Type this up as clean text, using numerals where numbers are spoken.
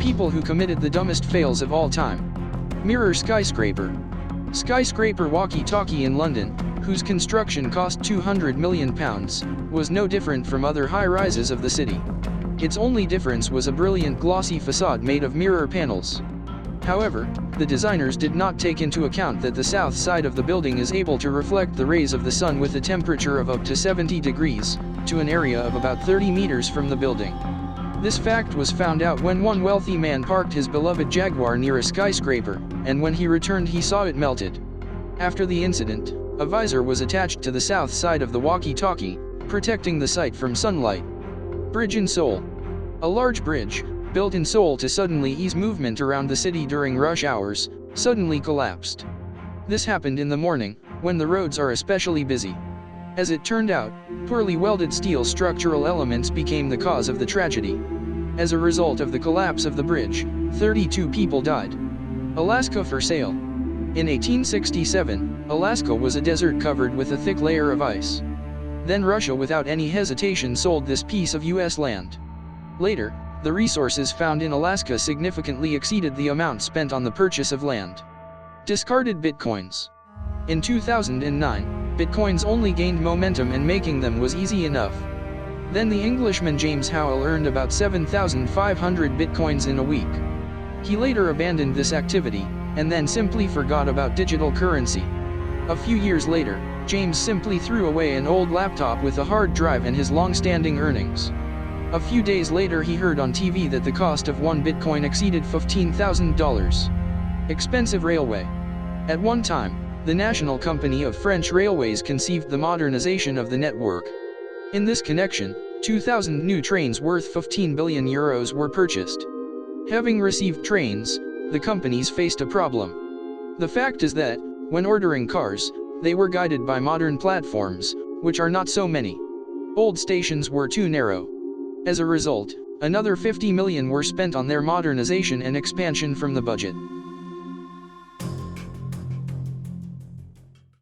people who committed the dumbest fails of all time. Mirror skyscraper. Skyscraper walkie-talkie in London, whose construction cost £200 million, was no different from other high-rises of the city. Its only difference was a brilliant glossy facade made of mirror panels. However, the designers did not take into account that the south side of the building is able to reflect the rays of the sun with a temperature of up to 70 degrees, to an area of about 30 meters from the building. This fact was found out when one wealthy man parked his beloved Jaguar near a skyscraper, and when he returned he saw it melted. After the incident, a visor was attached to the south side of the walkie-talkie, protecting the site from sunlight. Bridge in Seoul. A large bridge, built in Seoul to suddenly ease movement around the city during rush hours, suddenly collapsed. This happened in the morning, when the roads are especially busy. As it turned out, poorly welded steel structural elements became the cause of the tragedy. As a result of the collapse of the bridge, 32 people died. Alaska for sale. In 1867, Alaska was a desert covered with a thick layer of ice. Then Russia without any hesitation sold this piece of US land. Later, the resources found in Alaska significantly exceeded the amount spent on the purchase of land. Discarded bitcoins. In 2009, bitcoins only gained momentum and making them was easy enough. Then the Englishman James Howell earned about 7,500 bitcoins in a week. He later abandoned this activity, and then simply forgot about digital currency. A few years later, James simply threw away an old laptop with a hard drive and his long-standing earnings. A few days later he heard on TV that the cost of one bitcoin exceeded $15,000. Expensive railway. At one time, the National Company of French Railways conceived the modernization of the network. In this connection, 2,000 new trains worth €15 billion were purchased. Having received trains, the companies faced a problem. The fact is that, when ordering cars, they were guided by modern platforms, which are not so many. Old stations were too narrow. As a result, another $50 million were spent on their modernization and expansion from the budget.